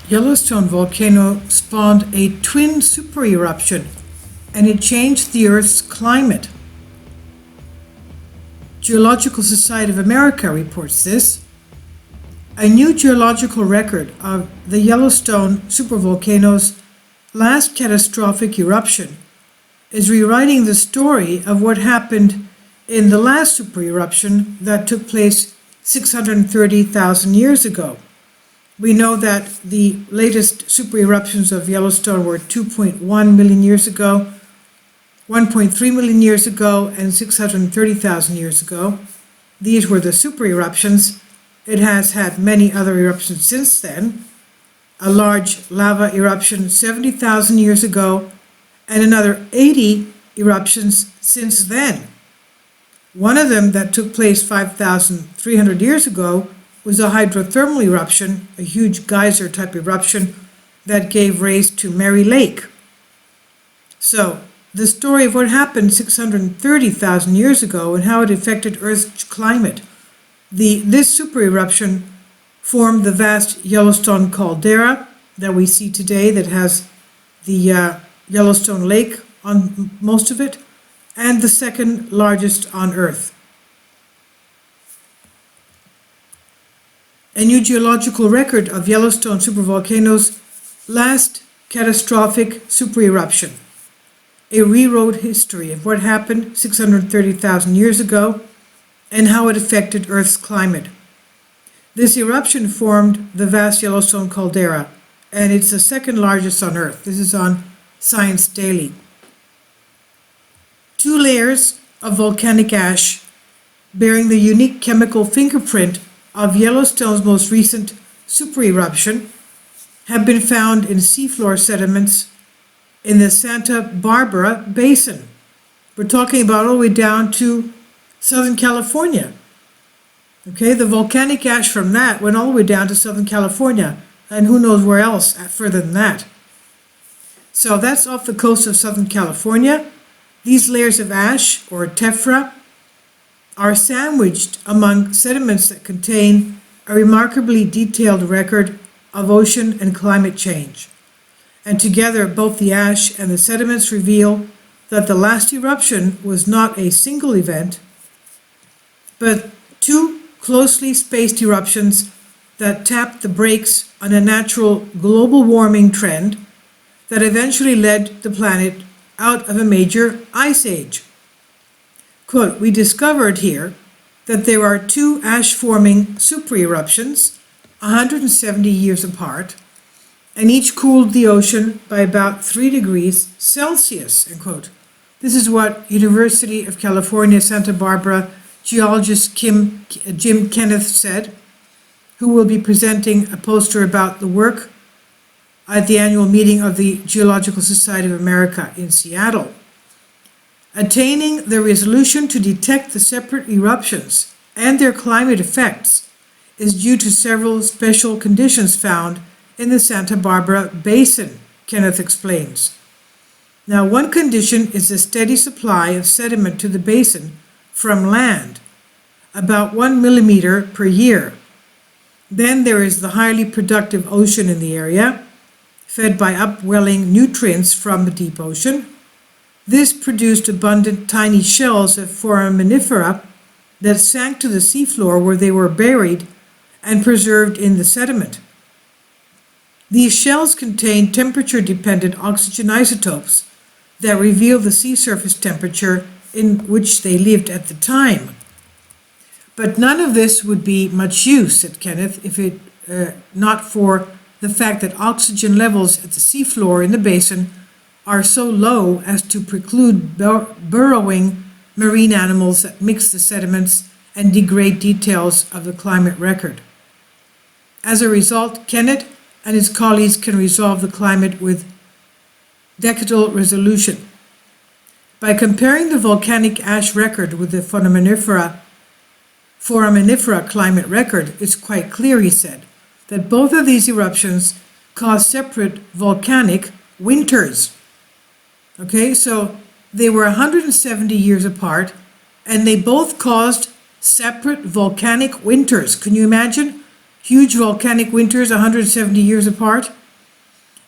Yellowstone volcano spawned a twin super-eruption, and it changed the Earth's climate. Geological Society of America reports this. A new geological record of the Yellowstone supervolcano's last catastrophic eruption is rewriting the story of what happened in the last super-eruption that took place 630,000 years ago. We know that the latest super-eruptions of Yellowstone were 2.1 million years ago, 1.3 million years ago, and 630,000 years ago. These were the super-eruptions. It has had many other eruptions since then. A large lava eruption 70,000 years ago, and another 80 eruptions since then. One of them that took place 5,300 years ago was a hydrothermal eruption, a huge geyser type eruption that gave rise to Mary Lake. So, the story of what happened 630,000 years ago and how it affected Earth's climate. This super eruption formed the vast Yellowstone caldera that we see today that has the Yellowstone Lake on most of it, and the second largest on Earth. A new geological record of Yellowstone supervolcano's last catastrophic super-eruption. A rewrote history of what happened 630,000 years ago and how it affected Earth's climate. This eruption formed the vast Yellowstone caldera, and it's the second largest on Earth. This is on Science Daily. 2 layers of volcanic ash bearing the unique chemical fingerprint of Yellowstone's most recent super-eruption have been found in seafloor sediments in the Santa Barbara Basin. We're talking about all the way down to Southern California. Okay, the volcanic ash from that went all the way down to Southern California, and who knows where else further than that. So that's off the coast of Southern California. These layers of ash, or tephra, are sandwiched among sediments that contain a remarkably detailed record of ocean and climate change. And together, both the ash and the sediments reveal that the last eruption was not a single event, but 2 closely spaced eruptions that tapped the brakes on a natural global warming trend that eventually led the planet out of a major ice age. Quote, we discovered here that there are 2 ash-forming super-eruptions, 170 years apart, and each cooled the ocean by about 3 degrees Celsius, end quote. This is what University of California, Santa Barbara geologist Jim Kenneth said, who will be presenting a poster about the work at the annual meeting of the Geological Society of America in Seattle. Attaining the resolution to detect the separate eruptions and their climate effects is due to several special conditions found in the Santa Barbara Basin, Kenneth explains. Now, one condition is the steady supply of sediment to the basin from land, about 1 millimeter per year. Then there is the highly productive ocean in the area, fed by upwelling nutrients from the deep ocean. This produced abundant tiny shells of foraminifera that sank to the seafloor where they were buried and preserved in the sediment. These shells contain temperature-dependent oxygen isotopes that reveal the sea surface temperature in which they lived at the time. But none of this would be much use, said Kenneth, if it not for the fact that oxygen levels at the seafloor in the basin are so low as to preclude burrowing marine animals that mix the sediments and degrade details of the climate record. As a result, Kenneth and his colleagues can resolve the climate with decadal resolution. By comparing the volcanic ash record with the foraminifera climate record, it's quite clear, he said, that both of these eruptions cause separate volcanic winters. Okay, so they were 170 years apart, and they both caused separate volcanic winters. Can you imagine? huge volcanic winters 170 years apart,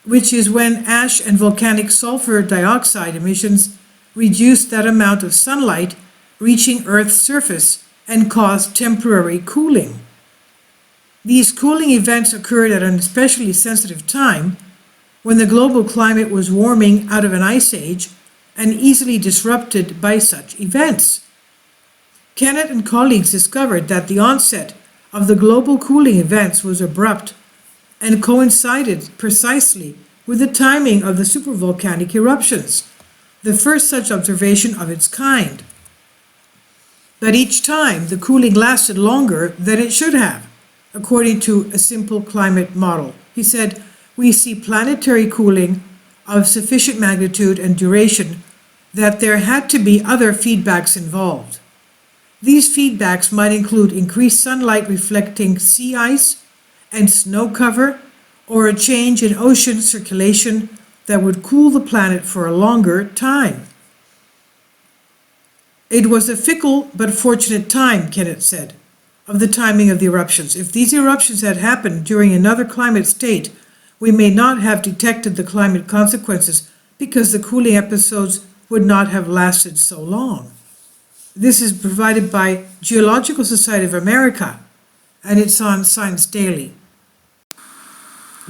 which is when ash and volcanic sulfur dioxide emissions reduced that amount of sunlight reaching Earth's surface and caused temporary cooling. These cooling events occurred at an especially sensitive time when the global climate was warming out of an ice age and easily disrupted by such events. Kennett and colleagues discovered that the onset of the global cooling events was abrupt and coincided precisely with the timing of the supervolcanic eruptions, the first such observation of its kind. But each time the cooling lasted longer than it should have, according to a simple climate model. He said, "We see planetary cooling of sufficient magnitude and duration that there had to be other feedbacks involved. These feedbacks might include increased sunlight reflecting sea ice and snow cover, or a change in ocean circulation that would cool the planet for a longer time." It was a fickle but fortunate time, Kennett said, of the timing of the eruptions. If these eruptions had happened during another climate state, we may not have detected the climate consequences because the cooling episodes would not have lasted so long. This is provided by Geological Society of America, and it's on Science Daily.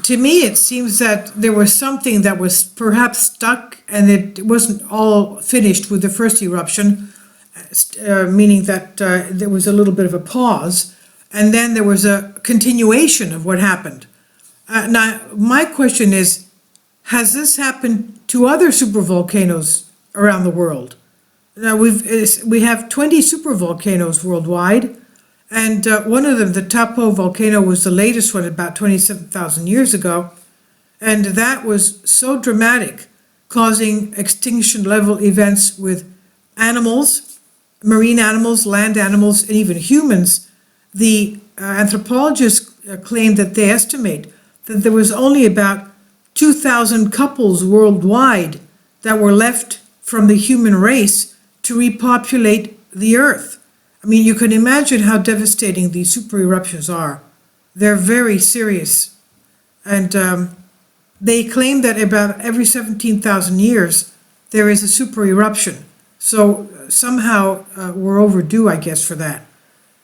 To me, it seems that there was something that was perhaps stuck and it wasn't all finished with the first eruption, meaning that there was a little bit of a pause, and then there was a continuation of what happened. Now, my question is, has this happened to other supervolcanoes around the world? Now, we have 20 supervolcanoes worldwide, and one of them, the Tapo volcano, was the latest one about 27,000 years ago, and that was so dramatic, causing extinction level events with animals, marine animals, land animals, and even humans. The anthropologists claim that they estimate that there was only about 2,000 couples worldwide that were left from the human race to repopulate the Earth. I mean, you can imagine how devastating these super eruptions are. They're very serious. And they claim that about every 17,000 years there is a super eruption. So somehow we're overdue, I guess, for that.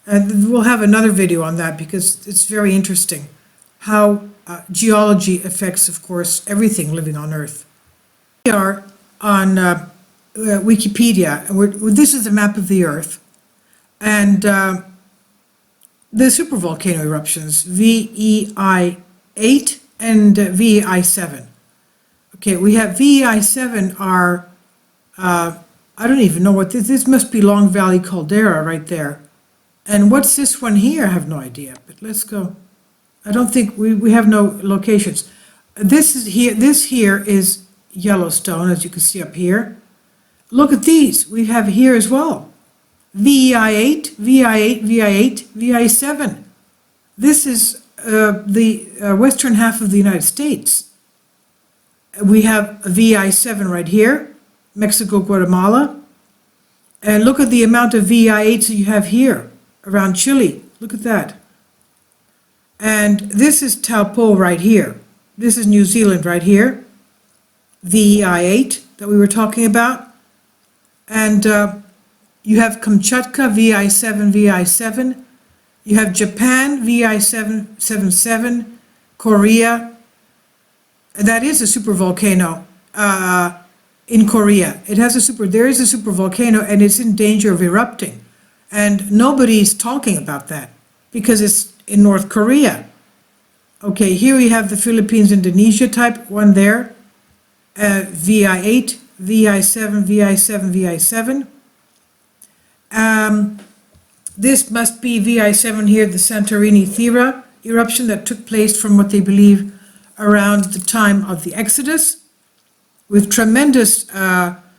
And we'll have another video on that because it's very interesting how geology affects, of course, everything living on Earth. We are on Wikipedia. This is a map of the Earth. And the supervolcano eruptions, VEI-8 and VEI-7. Okay, we have VEI-7 are, I don't even know what this must be Long Valley Caldera right there. And what's this one here? I have no idea, but let's go. I don't think we have no locations. This here is Yellowstone, as you can see up here. Look at these, we have here as well. VEI-8, VEI-8, VEI-8, VEI-7. This is the western half of the United States. We have VEI-7 right here, Mexico, Guatemala. And look at the amount of VEI-8s you have here, around Chile. Look at that. And this is Taupo right here. This is New Zealand right here. VEI-8 that we were talking about. And you have Kamchatka, VEI-7, VEI-7. You have Japan, VEI-777, Korea. That is a supervolcano in Korea. There is a supervolcano and it's in danger of erupting. And nobody's talking about that because it's in North Korea. Okay, here we have the Philippines, Indonesia type one there. VEI-8, VEI-7, VEI-7, VEI-7. This must be VEI-7 here, the Santorini Thera eruption that took place from what they believe around the time of the Exodus, with tremendous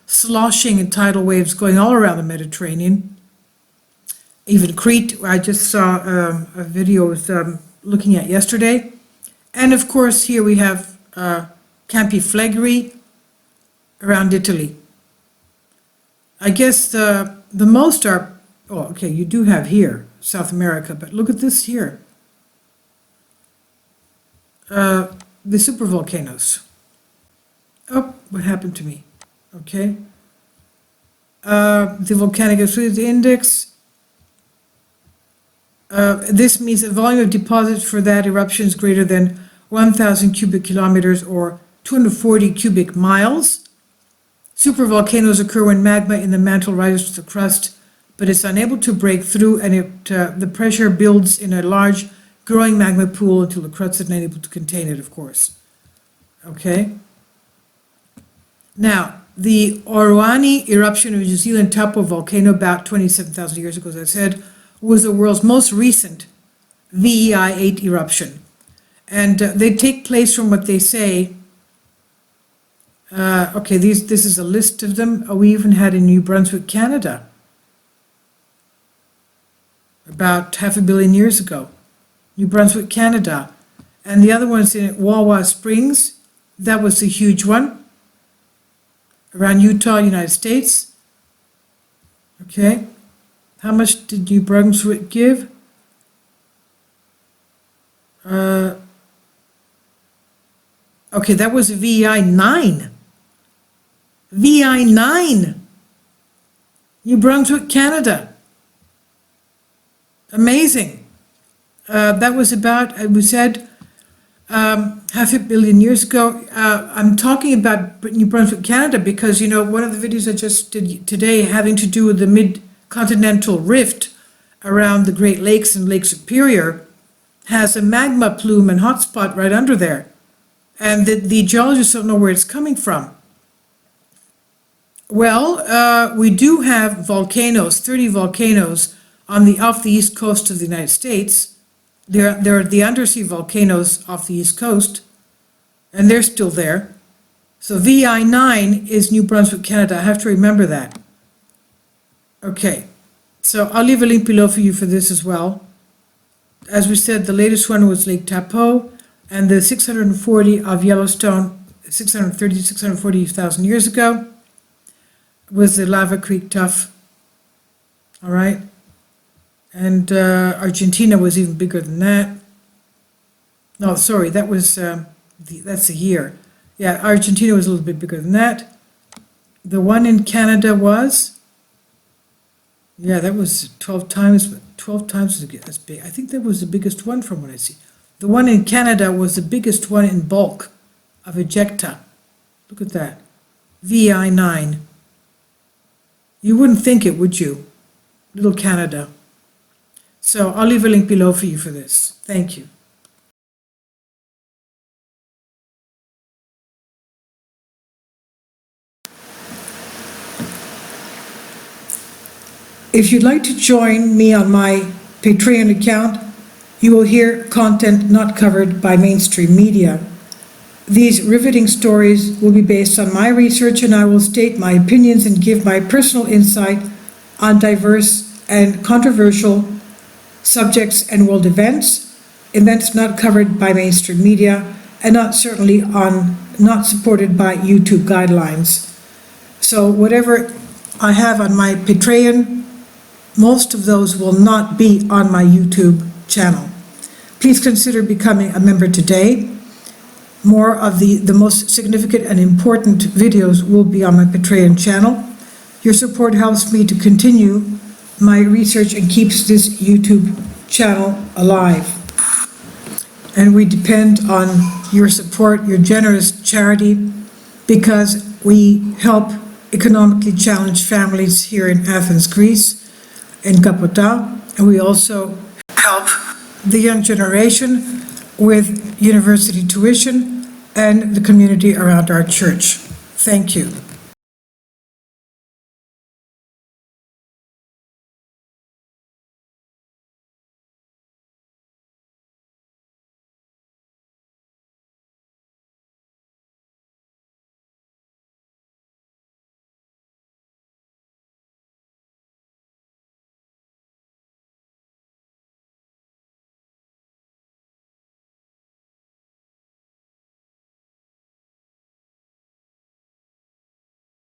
sloshing and tidal waves going all around the Mediterranean. Even Crete, I just saw a video I was looking at yesterday. And of course, here we have Campi Flegrei around Italy. I guess the most are, oh, okay, you do have here, South America, but look at this here. the supervolcanoes. Oh, what happened to me? Okay. The volcanic activity index. This means the volume of deposit for that eruption is greater than 1,000 cubic kilometers or 240 cubic miles. Supervolcanoes occur when magma in the mantle rises to the crust, but it's unable to break through, and the pressure builds in a large growing magma pool until the crust is unable to contain it, of course. Okay? Now, the Oroani eruption of New Zealand Taupo volcano about 27,000 years ago, as I said, was the world's most recent VEI-8 eruption. And they take place from what they say. Okay, this is a list of them. We even had in New Brunswick, Canada, about 500 million years ago. New Brunswick, Canada. And the other one's in Wawa Springs. That was the huge one. Around Utah, United States. Okay. How much did New Brunswick give? Okay, that was a VEI-9. VEI-9. New Brunswick, Canada. Amazing. That was about, we said, 500 million years ago. I'm talking about New Brunswick, Canada, because, you know, one of the videos I just did today having to do with the mid-continental rift around the Great Lakes and Lake Superior has a magma plume and hotspot right under there. And the geologists don't know where it's coming from. Well, we do have volcanoes, 30 volcanoes off the east coast of the United States. There are the undersea volcanoes off the east coast, and they're still there. So VEI-9 is New Brunswick, Canada. I have to remember that. Okay, so I'll leave a link below for you for this as well. As we said, the latest one was Lake Taupo, and the 640 of Yellowstone, 640,000 years ago, was the Lava Creek Tuff. All right. And Argentina was even bigger than that. No, sorry, that was, that's a year. Yeah, Argentina was a little bit bigger than that. The one in Canada was, yeah, that was 12 times, but 12 times as big. I think that was the biggest one from what I see. The one in Canada was the biggest one in bulk of ejecta. Look at that. VEI-9. You wouldn't think it, would you? Little Canada. So I'll leave a link below for you for this. Thank you. If you'd like to join me on my Patreon account, you will hear content not covered by mainstream media. These riveting stories will be based on my research, and I will state my opinions and give my personal insight on diverse and controversial subjects and world events not covered by mainstream media, and not supported by YouTube guidelines. So whatever I have on my Patreon, most of those will not be on my YouTube channel. Please consider becoming a member today. More of the most significant and important videos will be on my Patreon channel. Your support helps me to continue my research and keeps this YouTube channel alive. And we depend on your support, your generous charity, because we help economically challenged families here in Athens, Greece, in Kapota, and we also help the young generation with university tuition and the community around our church. Thank you.